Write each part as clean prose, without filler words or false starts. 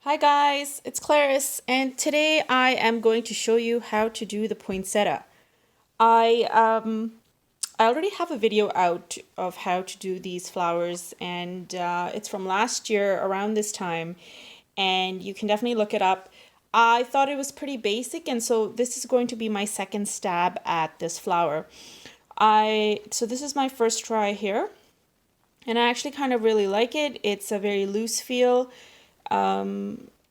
Hi guys, it's Clarice, and today I am going to show you how to do the poinsettia. I I already have a video out of how to do these flowers, and it's from last year around this time, and you can definitely look it up. I thought it was pretty basic, and so this is going to be my second stab at this flower. So this is my first try here, and I actually kind of really like it. It's a very loose feel.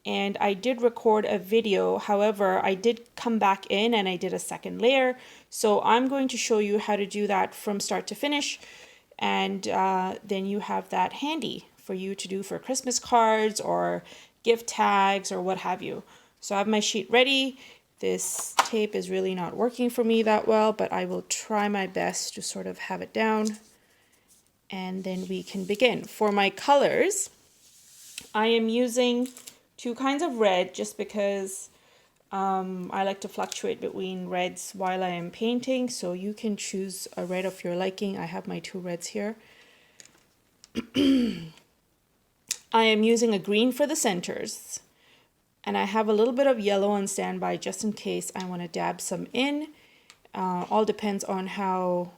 And I did record a video. However, I did come back in and I did a second layer. So I'm going to show you how to do that from start to finish. And then you have that handy for you to do for Christmas cards or gift tags or what have you. So I have my sheet ready. This tape is really not working for me that well, but I will try my best to sort of have it down. And then we can begin. For my colors, I am using two kinds of red just because I like to fluctuate between reds while I am painting. So you can choose a red of your liking. I have my two reds here. I am using a green for the centers. And I have a little bit of yellow on standby just in case I want to dab some in. All depends on how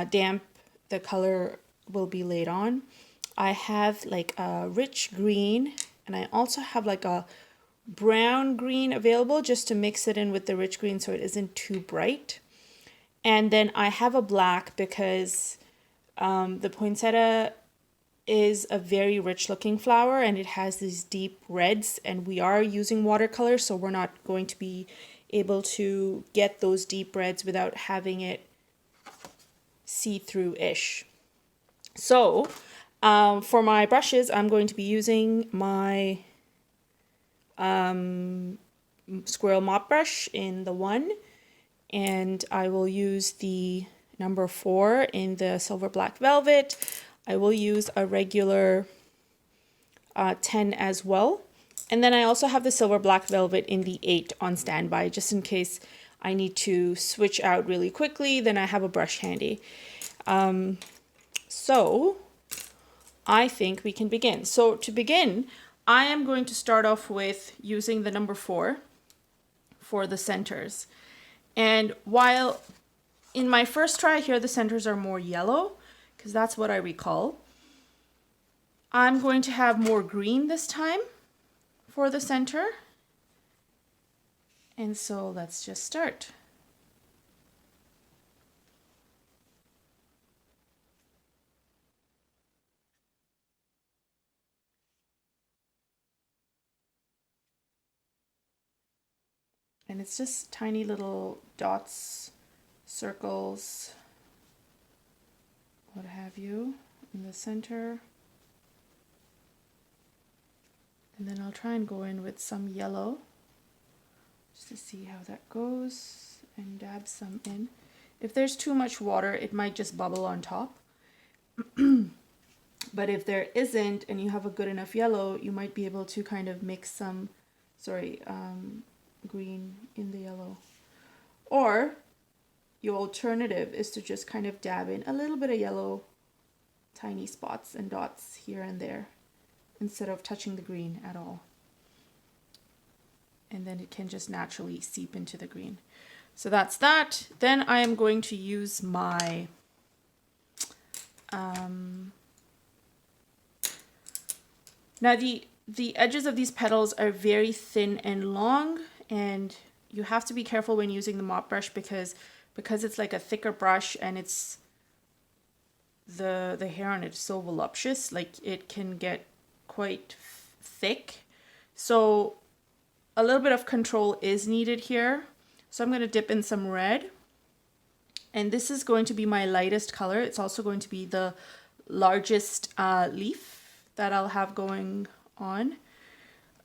damp the color will be laid on. I have like a rich green, and I also have like a brown green available just to mix it in with the rich green so it isn't too bright. And then I have a black because the poinsettia is a very rich looking flower and it has these deep reds, and we are using watercolor, so we're not going to be able to get those deep reds without having it see-through-ish. So for my brushes, I'm going to be using my squirrel mop brush in the 1, and I will use the number 4 in the silver black velvet. I will use a regular 10 as well. And then I also have the silver black velvet in the 8 on standby, just in case I need to switch out really quickly, then I have a brush handy. So I think we can begin. So to begin, I am going to start off with using the number 4 for the centers. And while in my first try here, the centers are more yellow, because that's what I recall, I'm going to have more green this time for the center. And so let's just start. And it's just tiny little dots, circles, what have you, in the center. And then I'll try and go in with some yellow just to see how that goes and dab some in. If there's too much water, it might just bubble on top. But if there isn't and you have a good enough yellow, you might be able to kind of mix some, green in the yellow. Or your alternative is to just kind of dab in a little bit of yellow, tiny spots and dots here and there, instead of touching the green at all. And then it can just naturally seep into the green. So that's that. Then I am going to use my now the edges of these petals are very thin and long, and you have to be careful when using the mop brush because it's like a thicker brush and it's the hair on it is so voluptuous, like it can get quite thick. So a little bit of control is needed here. So I'm going to dip in some red. And this is going to be my lightest color. It's also going to be the largest leaf that I'll have going on.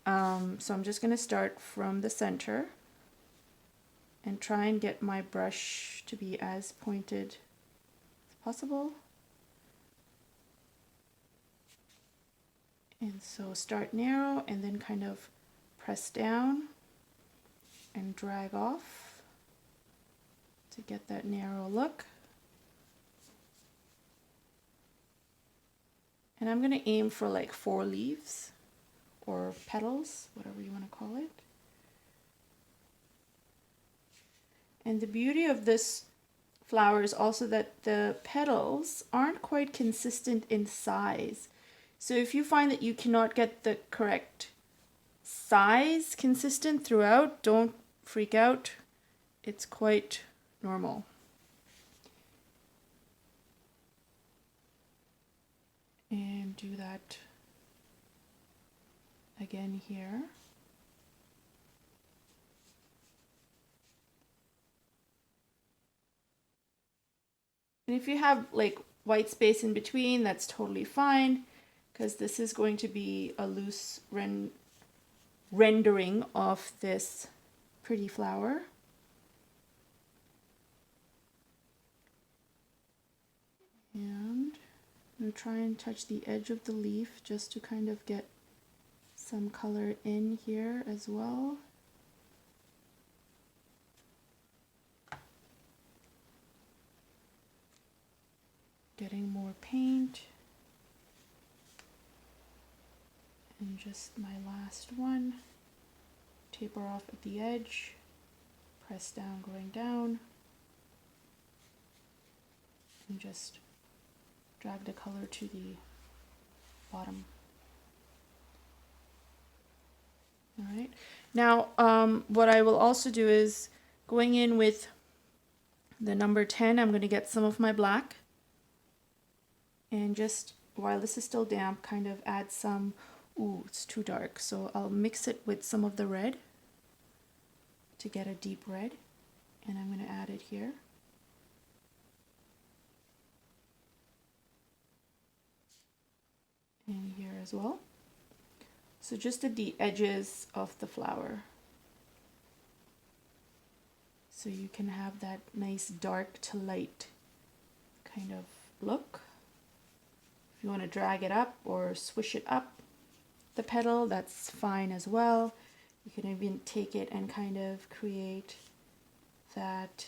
So I'm just going to start from the center and try and get my brush to be as pointed as possible. And so start narrow and then kind of press down and drag off to get that narrow look. And I'm going to aim for like 4 leaves or petals, whatever you want to call it. And the beauty of this flower is also that the petals aren't quite consistent in size. So if you find that you cannot get the correct size consistent throughout, don't freak out. It's quite normal. And do that again here. And if you have like white space in between, that's totally fine, because this is going to be a loose rendering of this pretty flower. And I'm going to try and touch the edge of the leaf just to kind of get some color in here as well. Getting more paint. And just my last one. Taper off at the edge. Press down, going down. And just drag the color to the bottom. All right. Now, what I will also do is going in with the number 10, I'm going to get some of my black. And just while this is still damp, kind of add some, ooh, it's too dark. So I'll mix it with some of the red to get a deep red. And I'm going to add it here. And here as well. So just at the edges of the flower. So you can have that nice dark to light kind of look. If you want to drag it up or swish it up the petal, that's fine as well. You can even take it and kind of create that,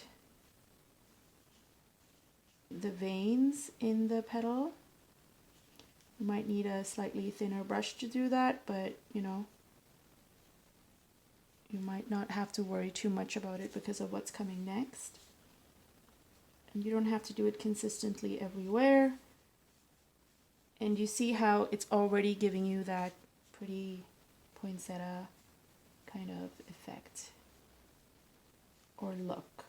the veins in the petal. You might need a slightly thinner brush to do that, but you know, you might not have to worry too much about it because of what's coming next. And you don't have to do it consistently everywhere. And you see how it's already giving you that pretty poinsettia kind of effect or look.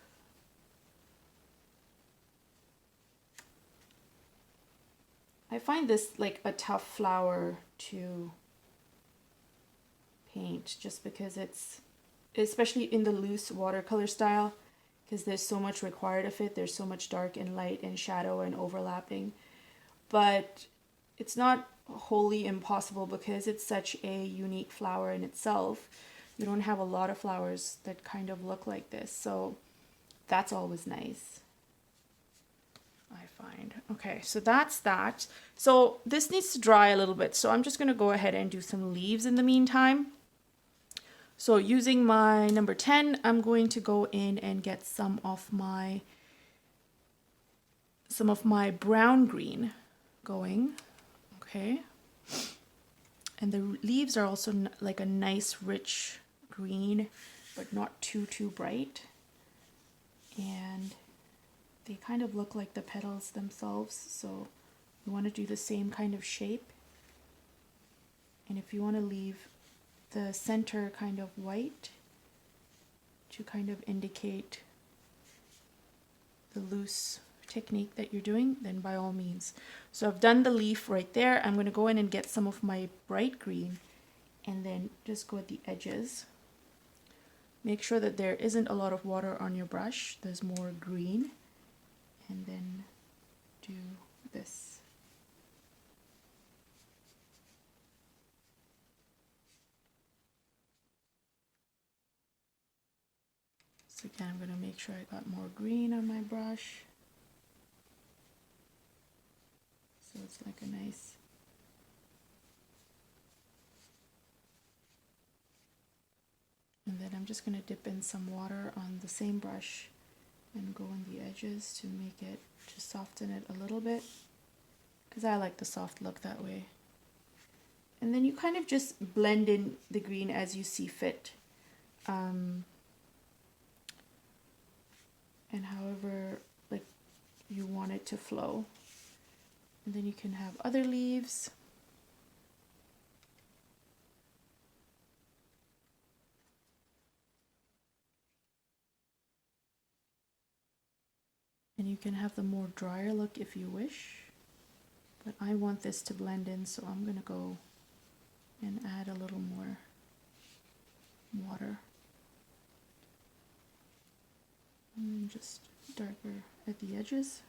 I find this like a tough flower to paint just because it's, especially in the loose watercolor style, because there's so much required of it. There's so much dark and light and shadow and overlapping. But it's not wholly impossible because it's such a unique flower in itself. You don't have a lot of flowers that kind of look like this. So that's always nice, I find. Okay, so that's that. So this needs to dry a little bit. So I'm just going to go ahead and do some leaves in the meantime. So using my number 10, I'm going to go in and get some of my brown green going. Okay. And the leaves are also like a nice rich green, but not too bright. And they kind of look like the petals themselves, so you want to do the same kind of shape. And if you want to leave the center kind of white to kind of indicate the loose technique that you're doing, then by all means. So I've done the leaf right there. I'm going to go in and get some of my bright green and then just go at the edges. Make sure that there isn't a lot of water on your brush. There's more green. And then do this. So again, I'm going to make sure I got more green on my brush. So it's like a nice and then I'm just going to dip in some water on the same brush and go on the edges to make it, to soften it a little bit, because I like the soft look that way. And then you kind of just blend in the green as you see fit. And however like you want it to flow. And then you can have other leaves. And you can have the more drier look if you wish. But I want this to blend in, so I'm going to go and add a little more water. And then just darker at the edges.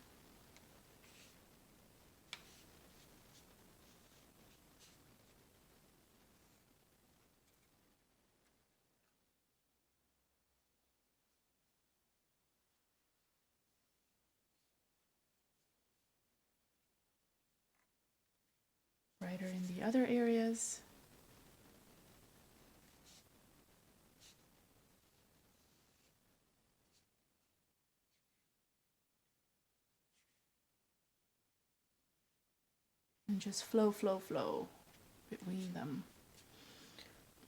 Brighter in the other areas. And just flow, flow, flow between them.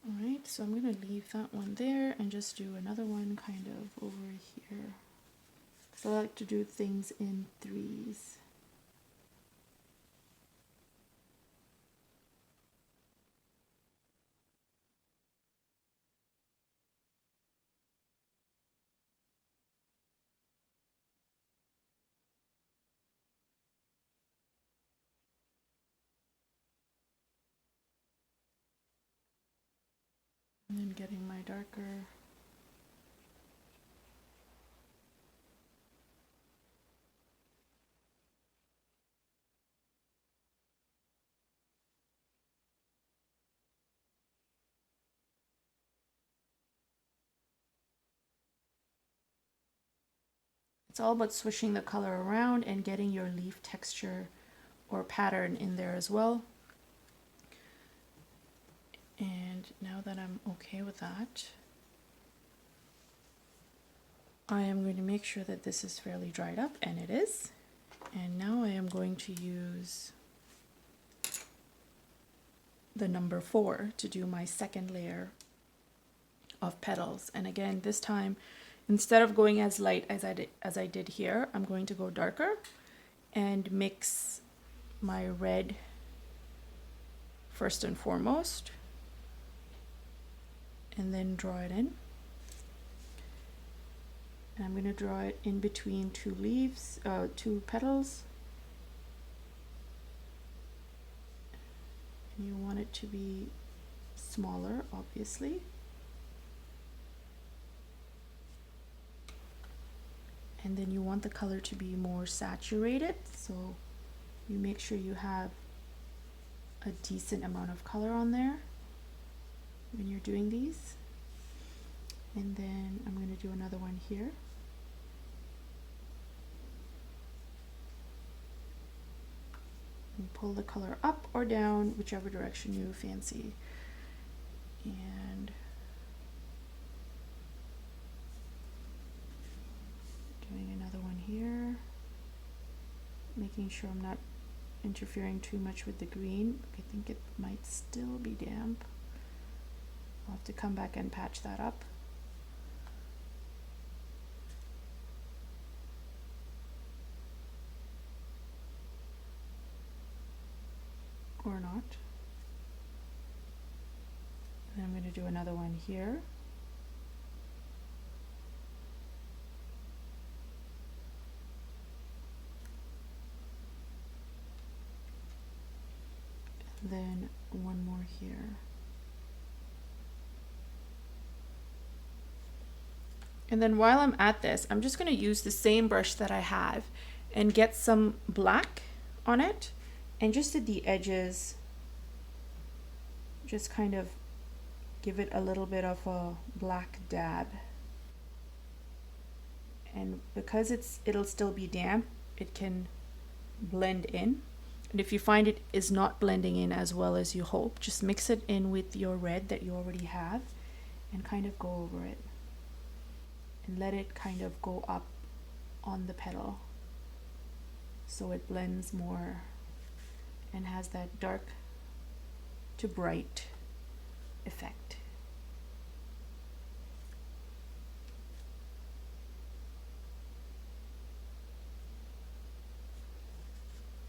Alright, so I'm going to leave that one there and just do another one kind of over here. So I like to do things in threes. And then getting my darker. It's all about swishing the color around and getting your leaf texture or pattern in there as well. And now that I'm okay with that, I am going to make sure that this is fairly dried up, and it is. And now I am going to use the number 4 to do my second layer of petals. And again, this time, instead of going as light as I did here, I'm going to go darker and mix my red first and foremost, and then draw it in. And I'm going to draw it in between two leaves, two petals. And you want it to be smaller, obviously. And then you want the color to be more saturated, so you make sure you have a decent amount of color on there when you're doing these. And then I'm going to do another one here. And pull the color up or down, whichever direction you fancy. And doing another one here, making sure I'm not interfering too much with the green. I think it might still be damp. I'll have to come back and patch that up. Or not. And I'm going to do another one here. Then one more here. And then while I'm at this, I'm just going to use the same brush that I have and get some black on it, and just at the edges, just kind of give it a little bit of a black dab. And because it'll still be damp, it can blend in. And if you find it is not blending in as well as you hope, just mix it in with your red that you already have and kind of go over it. And let it kind of go up on the petal so it blends more and has that dark to bright effect.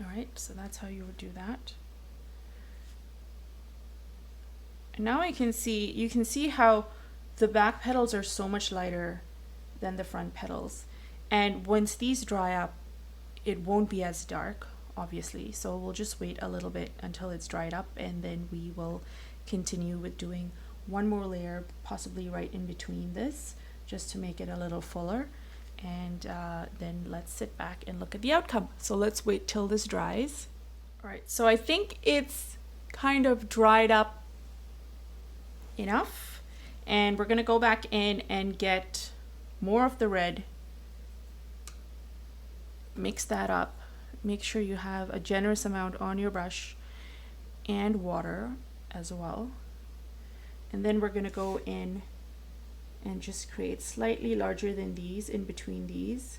All right, so that's how you would do that. And now you can see how the back petals are so much lighter than the front petals. And once these dry up, it won't be as dark, obviously. So we'll just wait a little bit until it's dried up, and then we will continue with doing one more layer, possibly right in between this, just to make it a little fuller. And then let's sit back and look at the outcome. So let's wait till this dries. All right, so I think it's kind of dried up enough, and we're gonna go back in and get more of the red, mix that up, make sure you have a generous amount on your brush, and water as well. And then we're gonna go in and just create slightly larger than these in between these.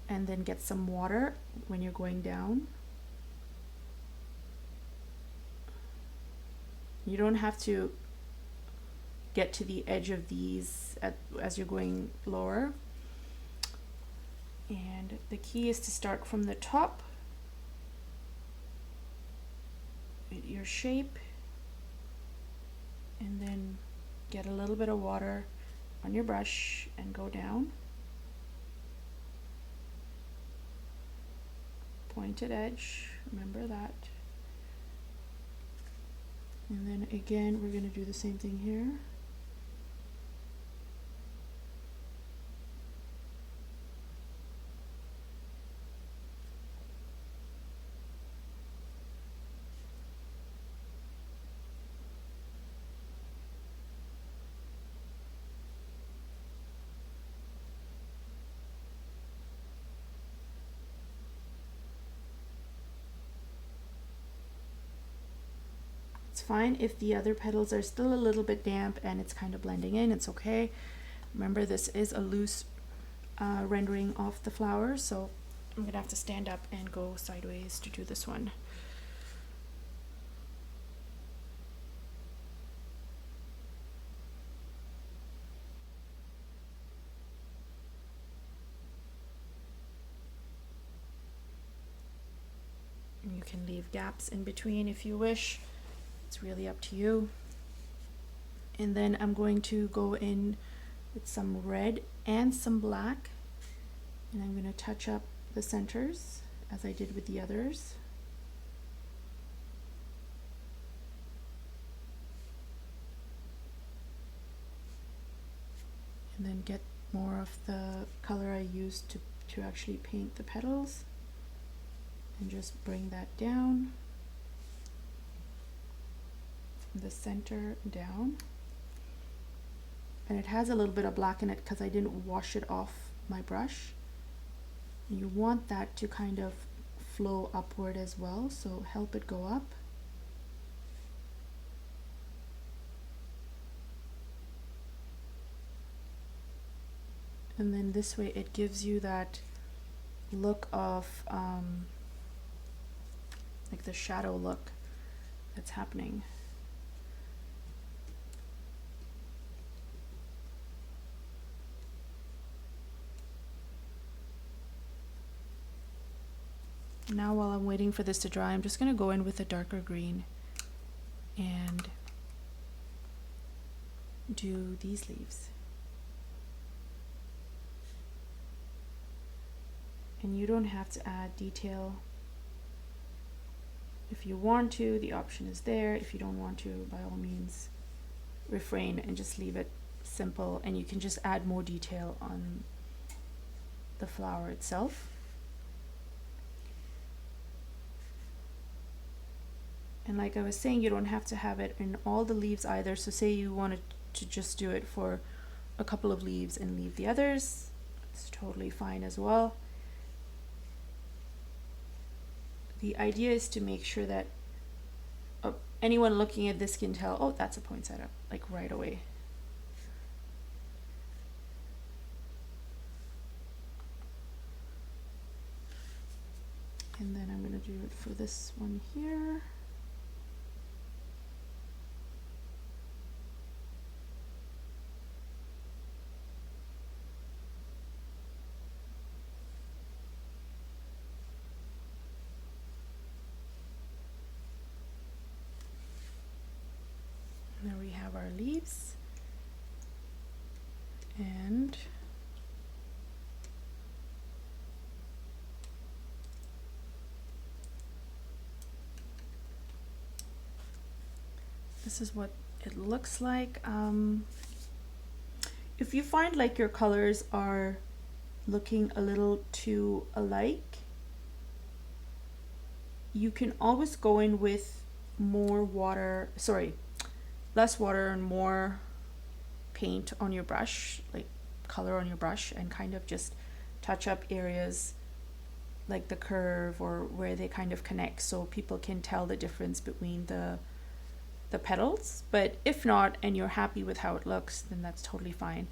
And then get some water when you're going down. You don't have to get to the edge of these as you're going lower. And the key is to start from the top with your shape, and then get a little bit of water on your brush and go down. Pointed edge, remember that. And then again, we're going to do the same thing here. It's fine if the other petals are still a little bit damp and it's kind of blending in, it's okay. Remember, this is a loose rendering of the flower, so I'm gonna have to stand up and go sideways to do this one. And you can leave gaps in between if you wish. It's really up to you. And then I'm going to go in with some red and some black, and I'm going to touch up the centers as I did with the others. And then get more of the color I used to actually paint the petals, and just bring that down. The center down, and it has a little bit of black in it because I didn't wash it off my brush. And you want that to kind of flow upward as well, so help it go up. And then this way it gives you that look of like the shadow look that's happening. Now while I'm waiting for this to dry, I'm just going to go in with a darker green and do these leaves. And you don't have to add detail. If you want to, the option is there. If you don't want to, by all means, refrain and just leave it simple, and you can just add more detail on the flower itself. And like I was saying, you don't have to have it in all the leaves either. So say you wanted to just do it for a couple of leaves and leave the others, it's totally fine as well. The idea is to make sure that anyone looking at this can tell, oh, that's a poinsettia, like right away. do it for this one here. There we have our leaves, and this is what it looks like. If you find like your colors are looking a little too alike, you can always go in with more water, less water and more paint on your brush, like color on your brush, and kind of just touch up areas like the curve or where they kind of connect, so people can tell the difference between the petals. But if not, and you're happy with how it looks, then that's totally fine.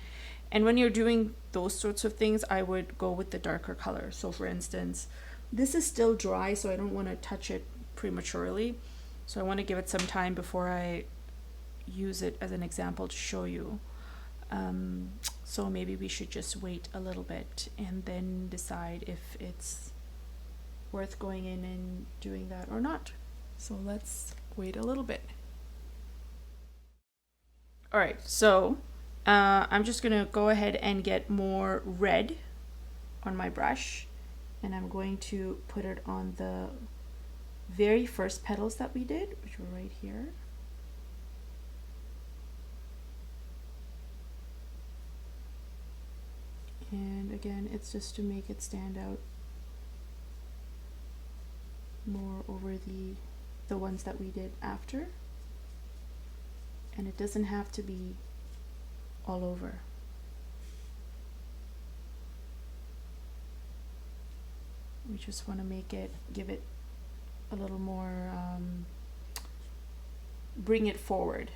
And when you're doing those sorts of things, I would go with the darker color. So for instance, this is still dry, so I don't want to touch it prematurely. So I want to give it some time before I use it as an example to show you. So maybe we should just wait a little bit and then decide if it's worth going in and doing that or not. So let's wait a little bit. All right, so I'm just gonna go ahead and get more red on my brush, and I'm going to put it on the very first petals that we did, which were right here. And again, it's just to make it stand out more over the ones that we did after. And it doesn't have to be all over. We just want to make it, give it a little more, bring it forward,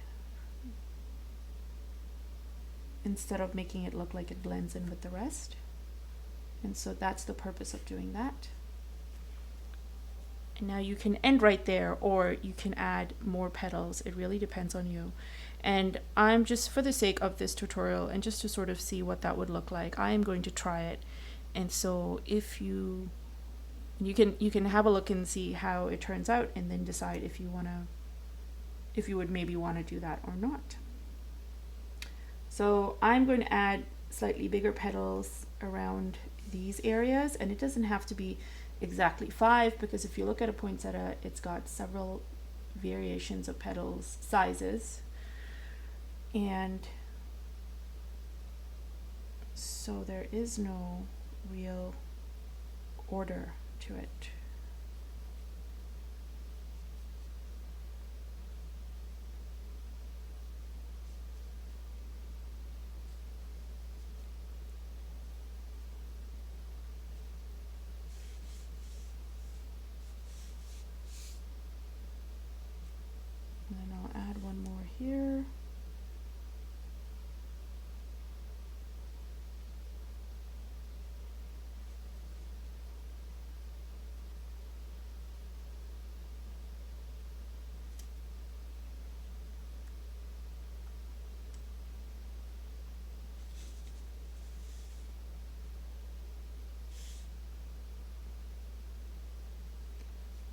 instead of making it look like it blends in with the rest. And so that's the purpose of doing that. And now you can end right there, or you can add more petals. It really depends on you. And I'm just, for the sake of this tutorial and just to sort of see what that would look like, I am going to try it. And so if you can have a look and see how it turns out, and then decide if you would maybe want to do that or not. So I'm going to add slightly bigger petals around these areas, and it doesn't have to be exactly 5, because if you look at a poinsettia, it's got several variations of petals sizes, and so there is no real order to it. And then I'll add one more here.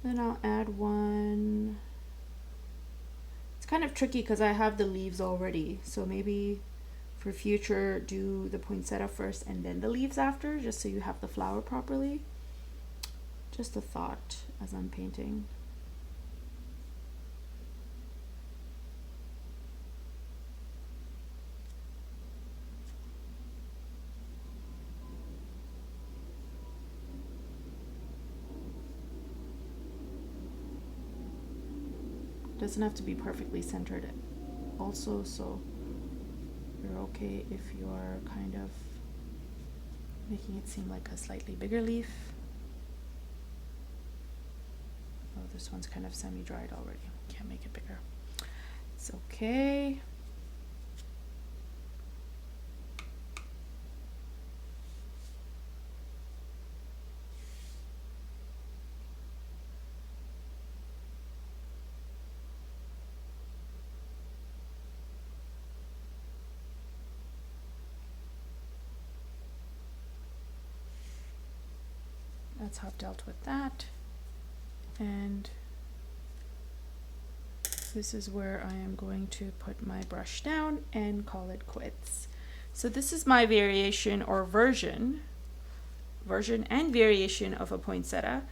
Then I'll add one. It's kind of tricky because I have the leaves already, so maybe for future do the poinsettia first and then the leaves after, just so you have the flower properly. Just a thought as I'm painting. Doesn't have to be perfectly centered also, so you're okay if you're kind of making it seem like a slightly bigger leaf. Oh, this one's kind of semi-dried already. Can't make it bigger. It's okay. that's how I've dealt with that. And this is where I am going to put my brush down and call it quits. So this is my variation or version and variation of a poinsettia.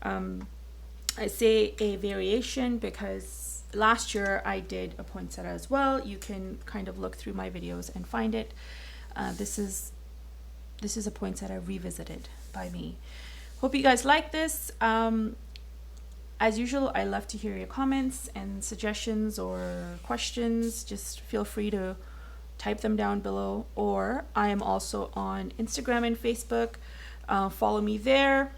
I say a variation because last year I did a poinsettia as well. You can kind of look through my videos and find it. This is a poinsettia revisited by me. Hope you guys like this. As usual, I love to hear your comments and suggestions or questions. Just feel free to type them down below. Or I am also on Instagram and Facebook. Follow me there.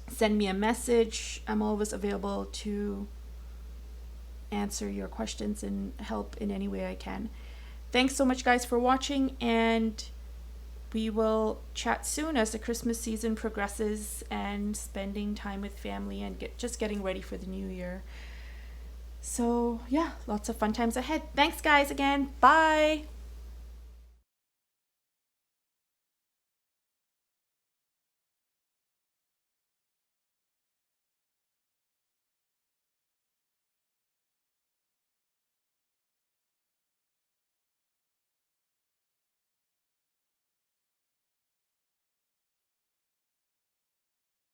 Send me a message. I'm always available to answer your questions and help in any way I can. Thanks so much, guys, for watching, and we will chat soon as the Christmas season progresses and spending time with family and just getting ready for the new year. So yeah, lots of fun times ahead. Thanks, guys, again. Bye.